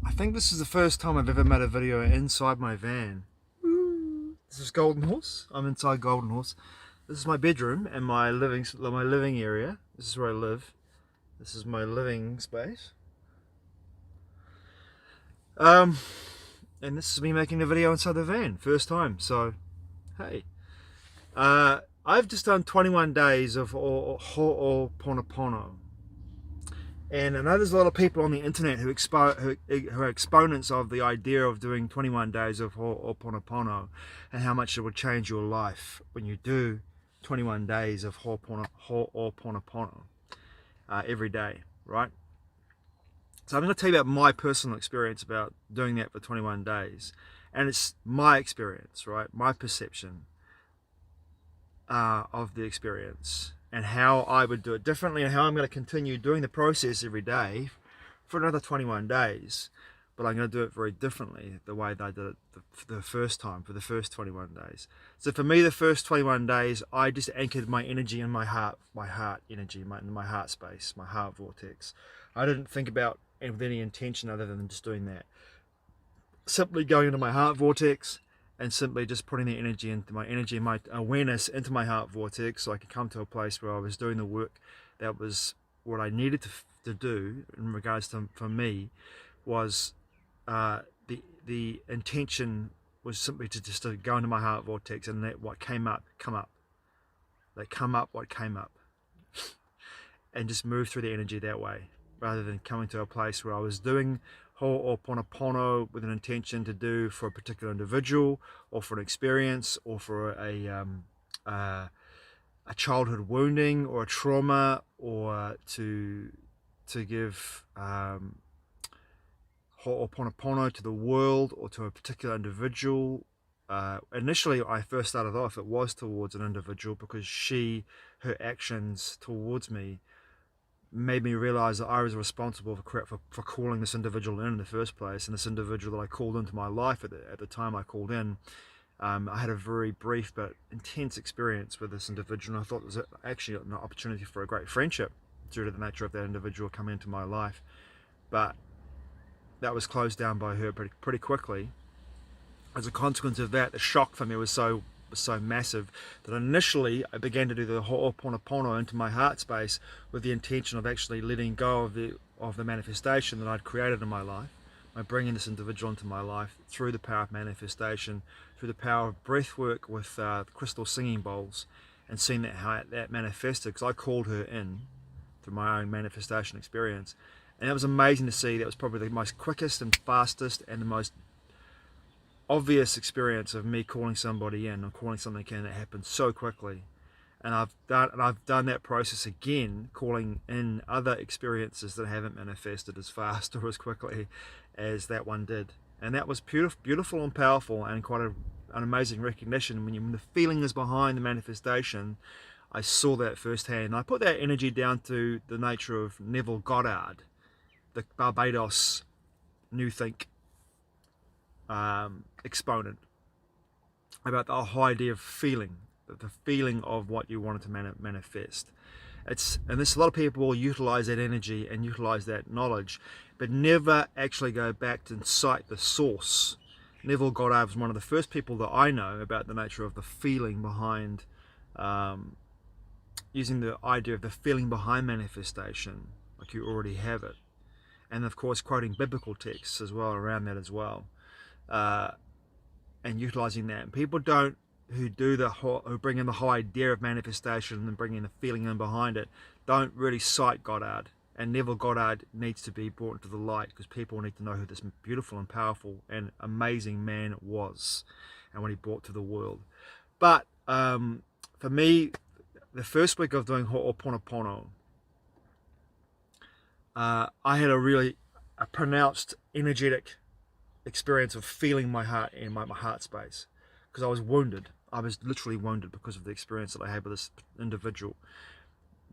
I think this is the first time I've ever made a video inside my van. This is Golden Horse. I'm inside Golden Horse. This is my bedroom and my living area. This is where I live. This is my living space. And this is me making a video inside the van, first time. So, hey, I've just done 21 days of Ho Oponopono. And I know there's a lot of people on the internet who are exponents of the idea of doing 21 days of Ho Oponopono and how much it would change your life when you do 21 days of Ho Oponopono every day, right? So I'm going to tell you about my personal experience about doing that for 21 days. And it's my experience, right? My perception of the experience, and how I would do it differently, and how I'm going to continue doing the process every day for another 21 days. But I'm going to do it very differently, the way that I did it the first time, for the first 21 days. So for me, the first 21 days, I just anchored my energy in my heart energy, my heart space, my heart vortex. I didn't think about it with any intention other than just doing that. Simply going into my heart vortex, and simply just putting the energy into my awareness into my heart vortex, so I could come to a place where I was doing the work that was what I needed to do in regards to, for me, was the intention was simply to go into my heart vortex and let what came up come up. Let come up what came up, and just move through the energy that way, rather than coming to a place where I was doing Ho Oponopono with an intention to do for a particular individual, or for an experience, or for a childhood wounding or a trauma, or to give Ho Oponopono to the world or to a particular individual. Initially, I first started off, it was towards an individual, because her actions towards me made me realize that I was responsible for calling this individual in the first place. And this individual that I called into my life at the time I called in, I had a very brief but intense experience with this individual, and I thought it was actually an opportunity for a great friendship due to the nature of that individual coming into my life. But that was closed down by her pretty quickly. As a consequence of that, the shock for me was so massive that initially I began to do the Ho Oponopono into my heart space with the intention of actually letting go of the manifestation that I'd created in my life by bringing this individual into my life through the power of manifestation, through the power of breath work with crystal singing bowls, and seeing how that manifested, because I called her in through my own manifestation experience. And that was amazing to see. That was probably the most quickest and fastest and the most obvious experience of me calling somebody in, or calling something in, that happened so quickly. And I've done that process again, calling in other experiences that haven't manifested as fast or as quickly as that one did. And that was beautiful and powerful, and quite an amazing recognition. When the feeling is behind the manifestation, I saw that firsthand. And I put that energy down to the nature of Neville Goddard, the Barbados New Think exponent, about the whole idea of feeling, the feeling of what you wanted to manifest. And there's a lot of people will utilize that energy and utilize that knowledge, but never actually go back to cite the source. Neville Goddard was one of the first people that I know about the nature of the feeling behind, using the idea of the feeling behind manifestation, like you already have it. And of course quoting biblical texts as well around that as well. And utilizing that. And people who bring in the whole idea of manifestation and bring in the feeling in behind it, don't really cite Goddard. And Neville Goddard needs to be brought into the light, because people need to know who this beautiful and powerful and amazing man was, and what he brought to the world. But for me, the first week of doing Ho Oponopono, I had a pronounced energetic experience of feeling my heart in my heart space, because I was wounded. I was literally wounded because of the experience that I had with this individual.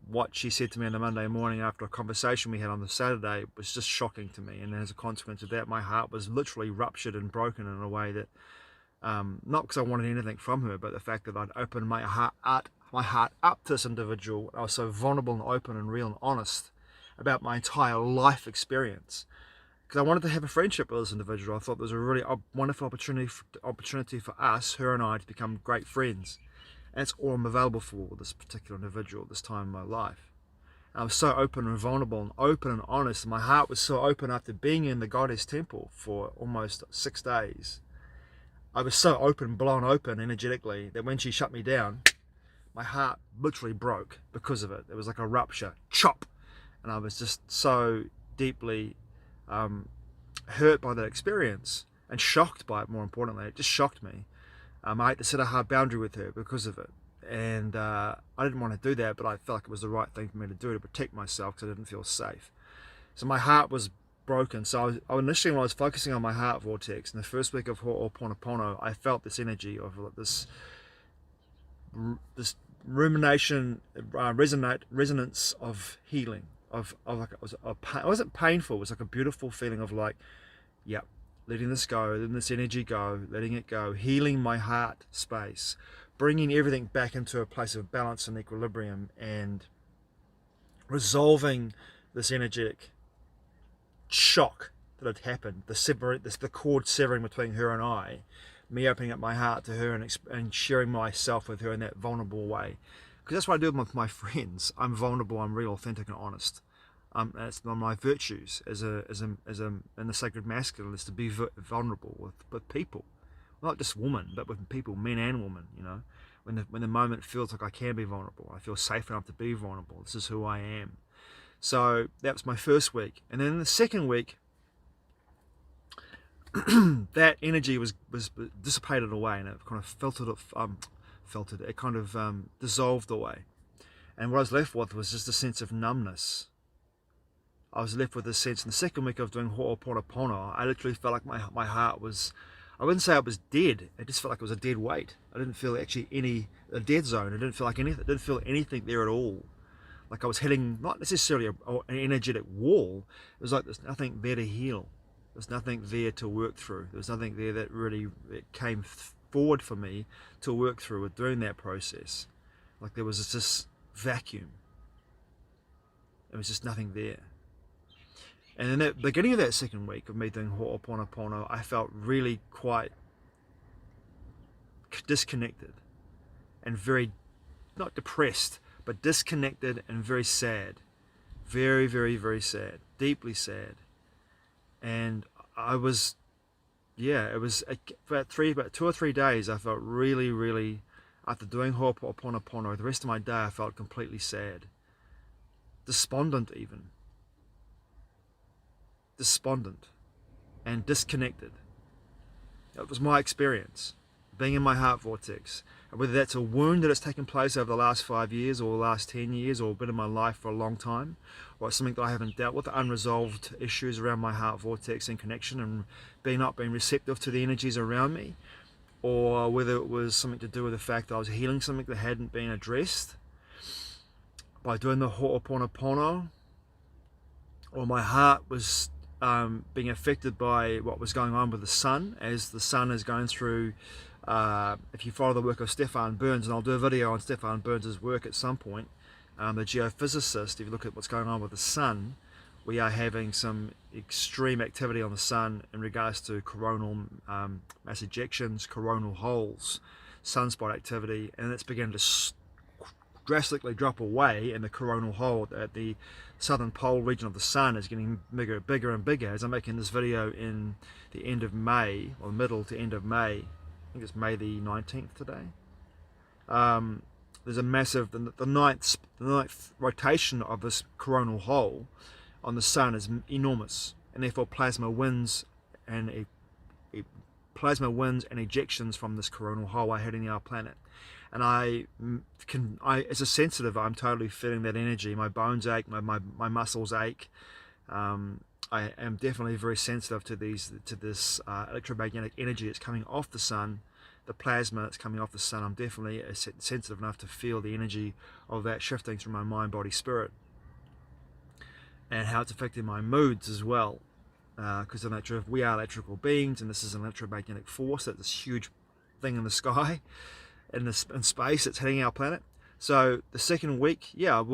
What she said to me on the Monday morning after a conversation we had on the Saturday was just shocking to me, and as a consequence of that, my heart was literally ruptured and broken in a way that, not because I wanted anything from her, but the fact that I'd opened my heart up to this individual. I was so vulnerable and open and real and honest about my entire life experience, because I wanted to have a friendship with this individual. I thought there was a really wonderful opportunity for us, her and I, to become great friends. And that's all I'm available for with this particular individual at this time in my life. And I was so open and vulnerable and open and honest. And my heart was so open after being in the Goddess Temple for almost 6 days. I was so open, blown open energetically, that when she shut me down, my heart literally broke because of it. It was like a rupture, chop. And I was just so deeply hurt by that experience and shocked by it. More importantly, it just shocked me. I had to set a hard boundary with her because of it, and I didn't want to do that, but I felt like it was the right thing for me to do to protect myself because I didn't feel safe. So my heart was broken. So initially, when I was focusing on my heart vortex in the first week of Ho Oponopono, I felt this energy of this rumination, resonance of healing. Of like it wasn't painful. It was like a beautiful feeling of like, yep, letting this go, letting this energy go, letting it go, healing my heart space, bringing everything back into a place of balance and equilibrium, and resolving this energetic shock that had happened, the cord severing between her and I, me opening up my heart to her and sharing myself with her in that vulnerable way. Because that's what I do with my friends. I'm vulnerable, I'm real, authentic, and honest. That's one of my virtues in the sacred masculine, is to be vulnerable with people, not just women, but with people, men and women. You know, when the moment feels like I can be vulnerable, I feel safe enough to be vulnerable. This is who I am. So that was my first week, and then in the second week, that energy was dissipated away, and it kind of it kind of dissolved away, and what I was left with was just a sense of numbness. I was left with this sense in the second week of doing Ho Oponopono. I literally felt like my heart was, I wouldn't say it was dead, it just felt like it was a dead weight. I didn't feel actually a dead zone. I didn't feel like anything, I didn't feel anything there at all. Like I was hitting not necessarily an energetic wall. It was like there's nothing there to heal. There's nothing there to work through. There's nothing there that really came forward for me to work through with doing that process. Like there was this vacuum. There was just nothing there. And in the beginning of that second week of me doing Ho Oponopono, I felt really quite disconnected and very, not depressed, but disconnected and very sad. Very, very, very sad. Deeply sad. And I was, yeah, it was about 2 or 3 days I felt really, really, after doing Ho Oponopono, the rest of my day I felt completely sad. Despondent even. Despondent and disconnected. That was my experience, being in my heart vortex. And whether that's a wound that has taken place over the last 5 years or the last 10 years or been in my life for a long time, or it's something that I haven't dealt with, unresolved issues around my heart vortex and connection and not being receptive to the energies around me, or whether it was something to do with the fact that I was healing something that hadn't been addressed by doing the Ho Oponopono, or my heart was being affected by what was going on with the sun, as the sun is going through, if you follow the work of Stefan Burns, and I'll do a video on Stefan Burns' work at some point, the geophysicist, if you look at what's going on with the sun, we are having some extreme activity on the sun in regards to coronal mass ejections, coronal holes, sunspot activity, and it's beginning to drastically drop away, and the coronal hole at the southern pole region of the sun is getting bigger and bigger. As I'm making this video in the end of May, or middle to end of May, I think it's May the 19th today, there's a massive, the ninth rotation of this coronal hole on the sun is enormous, and therefore plasma winds and ejections from this coronal hole are hitting our planet. And I, as a sensitive, I'm totally feeling that energy. My bones ache, my muscles ache. I am definitely very sensitive to this electromagnetic energy that's coming off the sun, the plasma that's coming off the sun. I'm definitely sensitive enough to feel the energy of that shifting through my mind, body, spirit, and how it's affecting my moods as well. Because we are electrical beings, and this is an electromagnetic force. That's this huge thing in the sky. In space, it's hitting our planet. So the second week, yeah,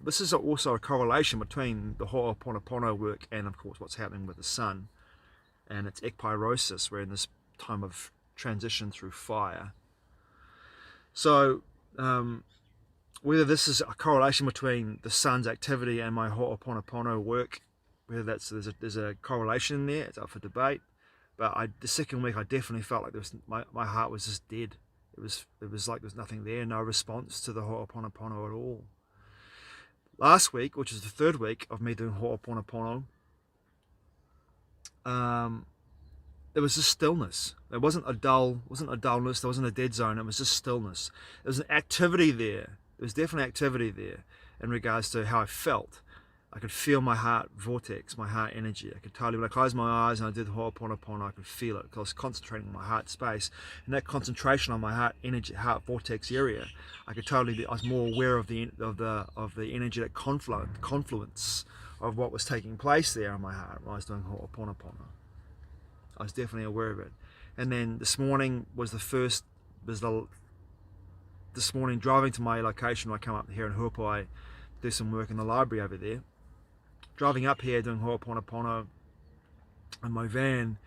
this is also a correlation between the Ho'oponopono work and of course what's happening with the sun and its ekpyrosis. We're in this time of transition through fire. So whether this is a correlation between the sun's activity and my Ho'oponopono work, whether there's a correlation there, it's up for debate. But the second week I definitely felt like my heart was just dead. It was like there's nothing there, no response to the Ho'oponopono at all. Last week, which is the third week of me doing Ho'oponopono, there was just stillness. There wasn't a dullness, there wasn't a dead zone, it was just stillness. There was an activity there. There was definitely activity there in regards to how I felt. I could feel my heart vortex, my heart energy. I could totally, when I closed my eyes and I did Ho'oponopono, I could feel it because I was concentrating on my heart space. And that concentration on my heart energy, heart vortex area, I was more aware of the energetic confluence of what was taking place there in my heart when I was doing Ho'oponopono. I was definitely aware of it. And then this morning this morning driving to my location when I come up here in Huapai, do some work in the library over there. Driving up here doing Ho'oponopono in my van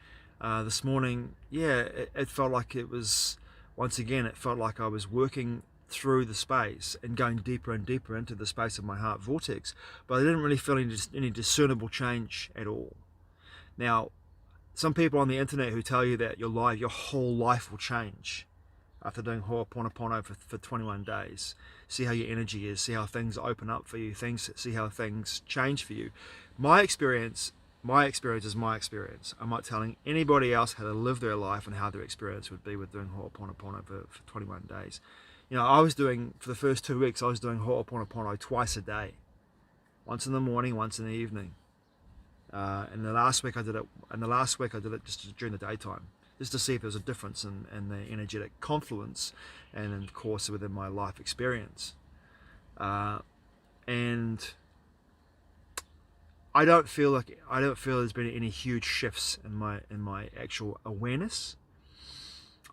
this morning, yeah, it felt like it was, once again, it felt like I was working through the space and going deeper and deeper into the space of my heart vortex, but I didn't really feel any discernible change at all. Now, some people on the internet who tell you that your whole life will change after doing Ho'oponopono for 21 days. See how your energy is, see how things open up for you, see how things change for you. My experience is my experience. I'm not telling anybody else how to live their life and how their experience would be with doing Ho'oponopono for 21 days. You know, for the first 2 weeks, I was doing Ho'oponopono twice a day. Once in the morning, once in the evening. And the last week I did it just during the daytime, just to see if there was a difference in the energetic confluence and of course within my life experience. And I don't feel there's been any huge shifts in my actual awareness.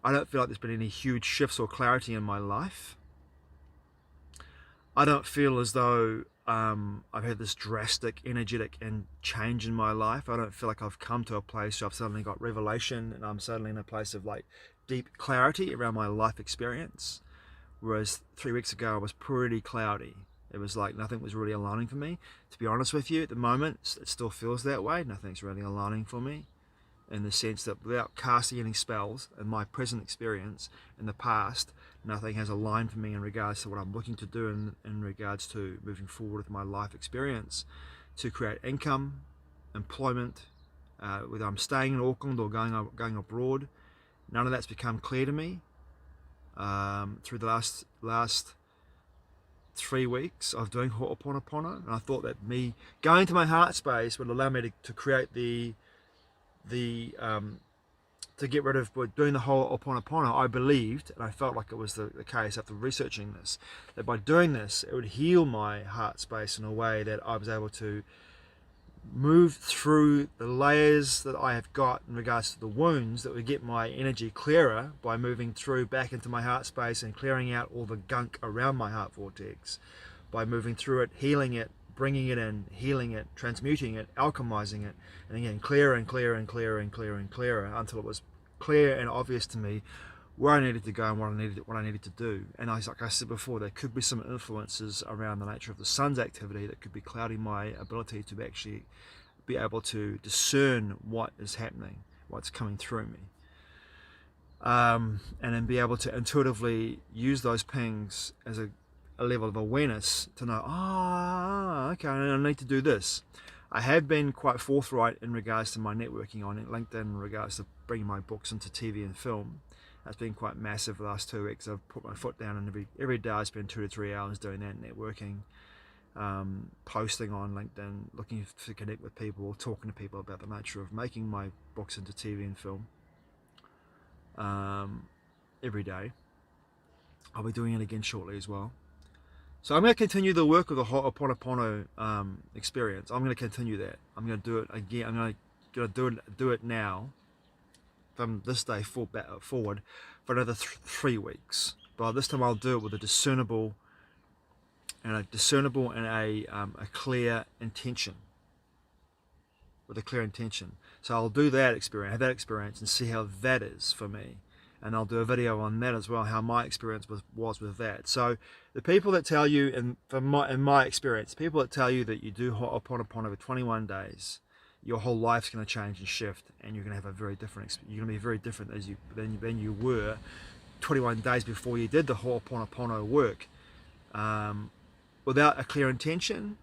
I don't feel like there's been any huge shifts or clarity in my life. I don't feel as though I've had this drastic energetic and change in my life. I don't feel like I've come to a place where I've suddenly got revelation and I'm suddenly in a place of like deep clarity around my life experience. Whereas 3 weeks ago I was pretty cloudy. It was like nothing was really aligning for me. To be honest with you, at the moment it still feels that way. Nothing's really aligning for me, in the sense that without casting any spells in my present experience in the past, nothing has aligned for me in regards to what I'm looking to do in regards to moving forward with my life experience to create income, employment, whether I'm staying in Auckland or going abroad. None of that's become clear to me through the last 3 weeks of doing Ho'oponopono, and I thought that me going to my heart space would allow me to create to get rid of doing the whole Ho'oponopono. I believed, and I felt like it was the case after researching this, that by doing this it would heal my heart space in a way that I was able to move through the layers that I have got in regards to the wounds, that would get my energy clearer by moving through back into my heart space and clearing out all the gunk around my heart vortex, by moving through it, healing it, bringing it in, healing it, transmuting it, alchemizing it, and again clearer and clearer and clearer and clearer and clearer until it was clear and obvious to me where I needed to go and what I needed to do. And like I said before, there could be some influences around the nature of the sun's activity that could be clouding my ability to actually be able to discern what is happening, what's coming through me, and then be able to intuitively use those pings as a level of awareness to know, okay, I need to do this. I have been quite forthright in regards to my networking on LinkedIn in regards to bringing my books into TV and film. That's been quite massive the last 2 weeks. I've put my foot down, and every day I spend 2 to 3 hours doing that, networking, posting on LinkedIn, looking to connect with people, talking to people about the nature of making my books into TV and film every day. I'll be doing it again shortly as well. So I'm going to continue the work of the Ho'oponopono experience. I'm going to continue that. I'm going to do it again. I'm going to do it now from this day forward for another 3 weeks. But this time I'll do it with a discernible and a discernible and a clear intention. With a clear intention. So I'll do that experience, have that experience, and see how that is for me. And I'll do a video on that as well, how my experience was with that. So the people that tell you, in my experience, people that tell you that you do Ho'oponopono for 21 days, your whole life's going to change and shift, and you're going to have a very different. You're going to be very different than you were 21 days before you did the Ho'oponopono work. Without a clear intention,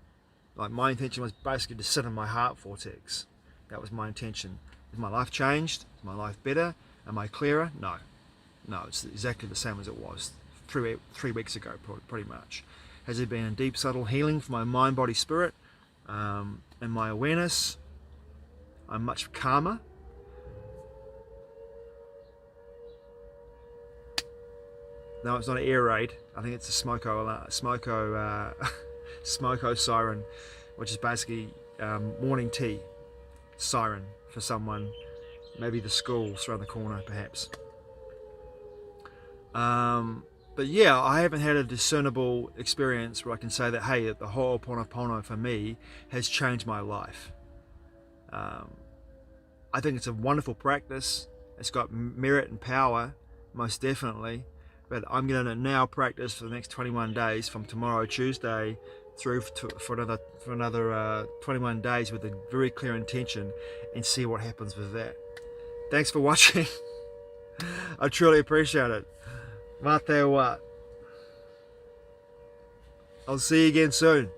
like my intention was basically to sit in my heart vortex. That was my intention. Is my life changed? Is my life better? Am I clearer? No. No, it's exactly the same as it was 3 weeks ago, pretty much. Has there been a deep, subtle healing for my mind, body, spirit, and my awareness? I'm much calmer. No, it's not an air raid. I think it's a smoko siren, which is basically morning tea siren for someone, maybe the school's around the corner perhaps. But yeah, I haven't had a discernible experience where I can say that, hey, the Ho'oponopono for me has changed my life. I think it's a wonderful practice. It's got merit and power, most definitely. But I'm going to now practice for the next 21 days, from tomorrow, Tuesday, through for another 21 days with a very clear intention, and see what happens with that. Thanks for watching. I truly appreciate it. Mate wa. I'll see you again soon.